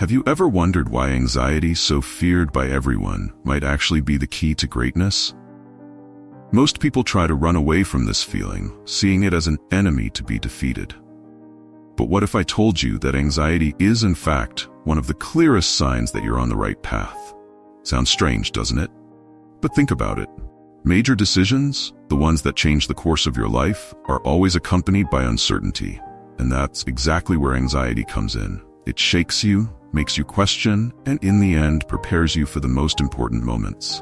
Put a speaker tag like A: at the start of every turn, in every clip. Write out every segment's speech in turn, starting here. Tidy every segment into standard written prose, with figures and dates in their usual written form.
A: Have you ever wondered why anxiety, so feared by everyone, might actually be the key to greatness? Most people try to run away from this feeling, seeing it as an enemy to be defeated. But what if I told you that anxiety is, in fact, one of the clearest signs that you're on the right path? Sounds strange, doesn't it? But think about it. Major decisions, the ones that change the course of your life, are always accompanied by uncertainty. And that's exactly where anxiety comes in. It shakes you, makes you question, and in the end prepares you for the most important moments.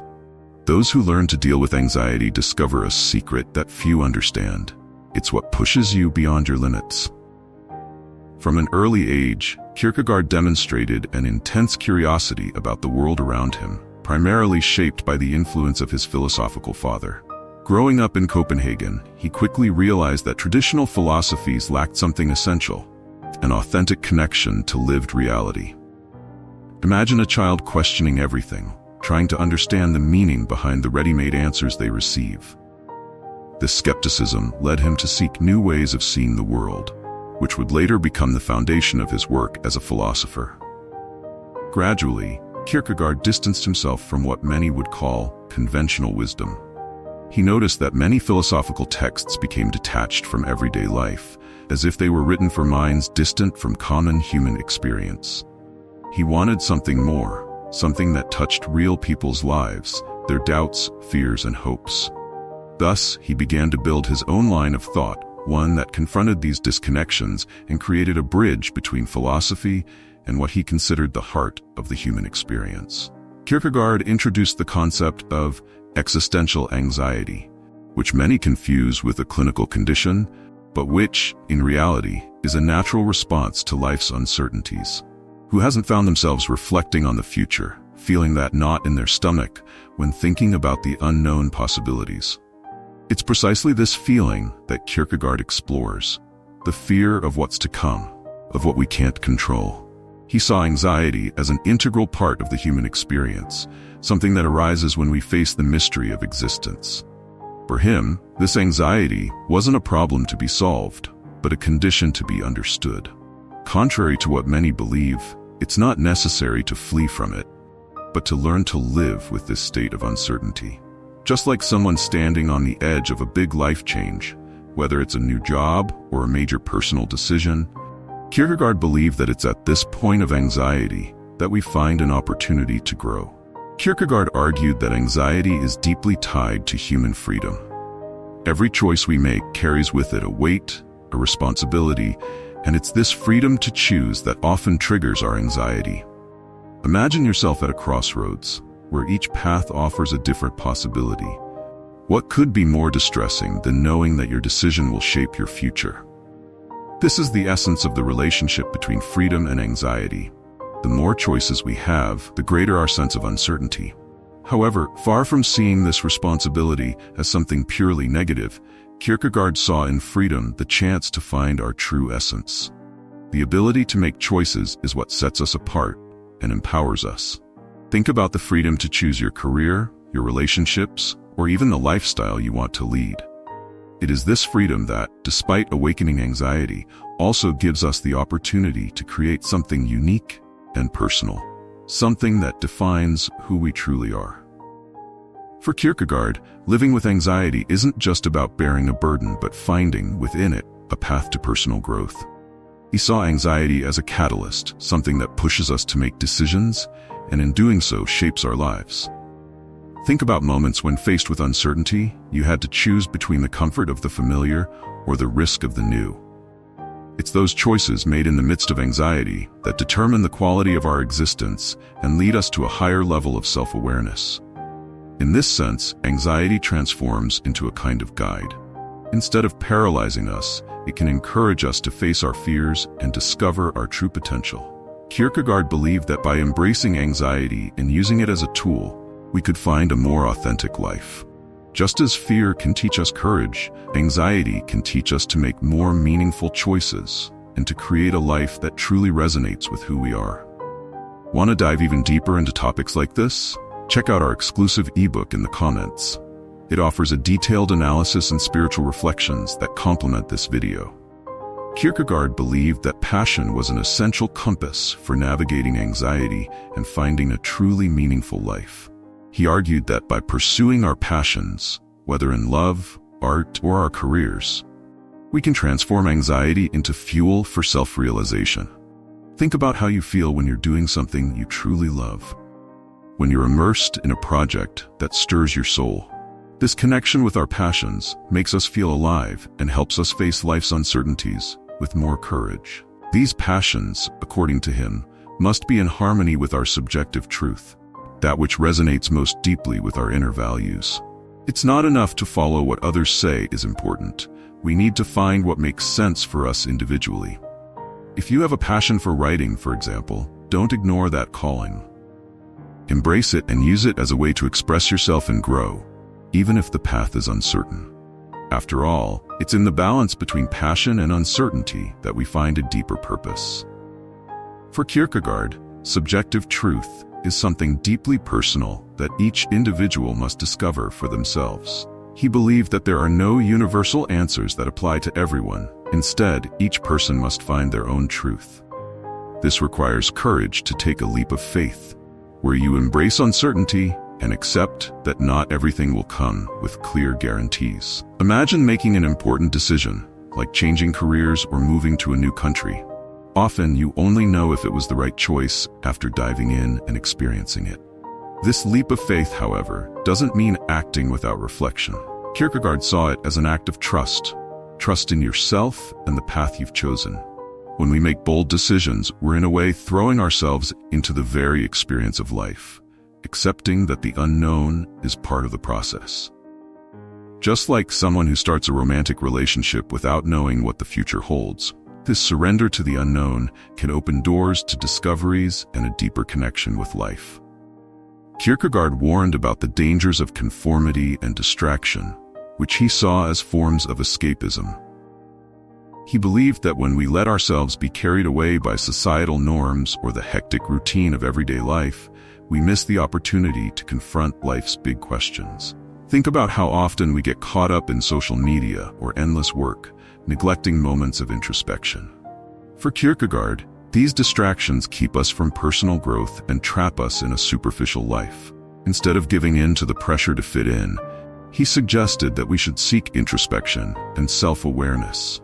A: Those who learn to deal with anxiety discover a secret that few understand. It's what pushes you beyond your limits. From an early age, Kierkegaard demonstrated an intense curiosity about the world around him, primarily shaped by the influence of his philosophical father. Growing up in Copenhagen, he quickly realized that traditional philosophies lacked something essential: an authentic connection to lived reality. Imagine a child questioning everything, trying to understand the meaning behind the ready-made answers they receive. This skepticism led him to seek new ways of seeing the world, which would later become the foundation of his work as a philosopher. Gradually, Kierkegaard distanced himself from what many would call conventional wisdom. He noticed that many philosophical texts became detached from everyday life, as if they were written for minds distant from common human experience. He wanted something more, something that touched real people's lives, their doubts, fears, and hopes. Thus, he began to build his own line of thought, one that confronted these disconnections and created a bridge between philosophy and what he considered the heart of the human experience. Kierkegaard introduced the concept of existential anxiety, which many confuse with a clinical condition, but which, in reality, is a natural response to life's uncertainties. Who hasn't found themselves reflecting on the future, feeling that knot in their stomach when thinking about the unknown possibilities? It's precisely this feeling that Kierkegaard explores, the fear of what's to come, of what we can't control. He saw anxiety as an integral part of the human experience, something that arises when we face the mystery of existence. For him, this anxiety wasn't a problem to be solved, but a condition to be understood. Contrary to what many believe, it's not necessary to flee from it, but to learn to live with this state of uncertainty. Just like someone standing on the edge of a big life change, whether it's a new job or a major personal decision, Kierkegaard believed that it's at this point of anxiety that we find an opportunity to grow. Kierkegaard argued that anxiety is deeply tied to human freedom. Every choice we make carries with it a weight, a responsibility, and it's this freedom to choose that often triggers our anxiety. Imagine yourself at a crossroads, where each path offers a different possibility. What could be more distressing than knowing that your decision will shape your future? This is the essence of the relationship between freedom and anxiety. The more choices we have, the greater our sense of uncertainty. However, far from seeing this responsibility as something purely negative, Kierkegaard saw in freedom the chance to find our true essence. The ability to make choices is what sets us apart and empowers us. Think about the freedom to choose your career, your relationships, or even the lifestyle you want to lead. It is this freedom that, despite awakening anxiety, also gives us the opportunity to create something unique and personal, something that defines who we truly are. For Kierkegaard, living with anxiety isn't just about bearing a burden, but finding within it a path to personal growth. He saw anxiety as a catalyst, something that pushes us to make decisions, and in doing so shapes our lives. Think about moments when faced with uncertainty, you had to choose between the comfort of the familiar or the risk of the new. It's those choices made in the midst of anxiety that determine the quality of our existence and lead us to a higher level of self-awareness. In this sense, anxiety transforms into a kind of guide. Instead of paralyzing us, it can encourage us to face our fears and discover our true potential. Kierkegaard believed that by embracing anxiety and using it as a tool, we could find a more authentic life. Just as fear can teach us courage, anxiety can teach us to make more meaningful choices and to create a life that truly resonates with who we are. Want to dive even deeper into topics like this? Check out our exclusive ebook in the comments. It offers a detailed analysis and spiritual reflections that complement this video. Kierkegaard believed that passion was an essential compass for navigating anxiety and finding a truly meaningful life. He argued that by pursuing our passions, whether in love, art, or our careers, we can transform anxiety into fuel for self-realization. Think about how you feel when you're doing something you truly love, when you're immersed in a project that stirs your soul. This connection with our passions makes us feel alive and helps us face life's uncertainties with more courage. These passions, according to him, must be in harmony with our subjective truth, that which resonates most deeply with our inner values. It's not enough to follow what others say is important. We need to find what makes sense for us individually. If you have a passion for writing, for example, don't ignore that calling. Embrace it and use it as a way to express yourself and grow, even if the path is uncertain. After all, it's in the balance between passion and uncertainty that we find a deeper purpose. For Kierkegaard, subjective truth is something deeply personal that each individual must discover for themselves. He believed that there are no universal answers that apply to everyone. Instead, each person must find their own truth. This requires courage to take a leap of faith, where you embrace uncertainty and accept that not everything will come with clear guarantees. Imagine making an important decision, like changing careers or moving to a new country. Often you only know if it was the right choice after diving in and experiencing it. This leap of faith, however, doesn't mean acting without reflection. Kierkegaard saw it as an act of trust in yourself and the path you've chosen. When we make bold decisions, we're in a way throwing ourselves into the very experience of life, accepting that the unknown is part of the process. Just like someone who starts a romantic relationship without knowing what the future holds, this surrender to the unknown can open doors to discoveries and a deeper connection with life. Kierkegaard warned about the dangers of conformity and distraction, which he saw as forms of escapism. He believed that when we let ourselves be carried away by societal norms or the hectic routine of everyday life, we miss the opportunity to confront life's big questions. Think about how often we get caught up in social media or endless work, neglecting moments of introspection. For Kierkegaard, these distractions keep us from personal growth and trap us in a superficial life. Instead of giving in to the pressure to fit in, he suggested that we should seek introspection and self-awareness.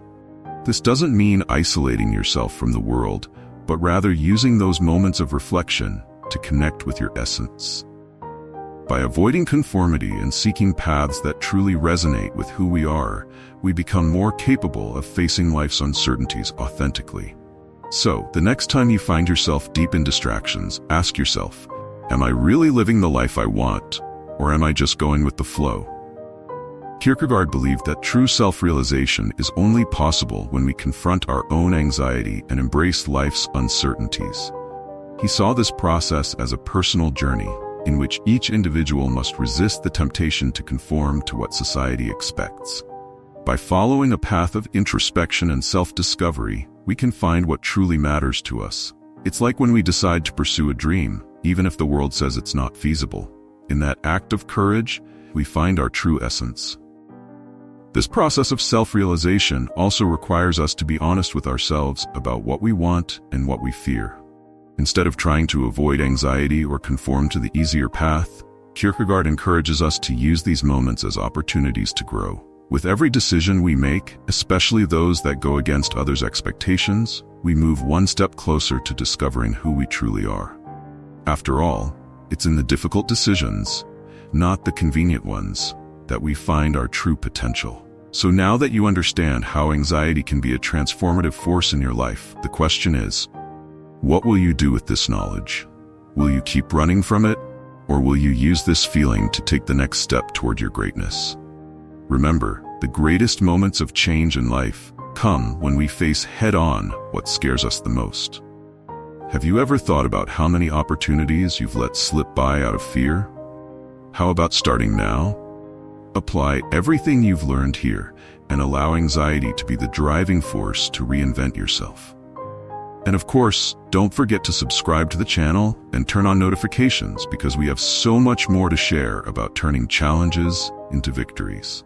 A: This doesn't mean isolating yourself from the world, but rather using those moments of reflection to connect with your essence. By avoiding conformity and seeking paths that truly resonate with who we are, we become more capable of facing life's uncertainties authentically. So, the next time you find yourself deep in distractions, ask yourself, am I really living the life I want, or am I just going with the flow? Kierkegaard believed that true self-realization is only possible when we confront our own anxiety and embrace life's uncertainties. He saw this process as a personal journey, in which each individual must resist the temptation to conform to what society expects. By following a path of introspection and self-discovery, we can find what truly matters to us. It's like when we decide to pursue a dream, even if the world says it's not feasible. In that act of courage, we find our true essence. This process of self-realization also requires us to be honest with ourselves about what we want and what we fear. Instead of trying to avoid anxiety or conform to the easier path, Kierkegaard encourages us to use these moments as opportunities to grow. With every decision we make, especially those that go against others' expectations, we move one step closer to discovering who we truly are. After all, it's in the difficult decisions, not the convenient ones, that we find our true potential. So now that you understand how anxiety can be a transformative force in your life, the question is, what will you do with this knowledge? Will you keep running from it, or will you use this feeling to take the next step toward your greatness? Remember, the greatest moments of change in life come when we face head-on what scares us the most. Have you ever thought about how many opportunities you've let slip by out of fear? How about starting now? Apply everything you've learned here and allow anxiety to be the driving force to reinvent yourself. And of course, don't forget to subscribe to the channel and turn on notifications because we have so much more to share about turning challenges into victories.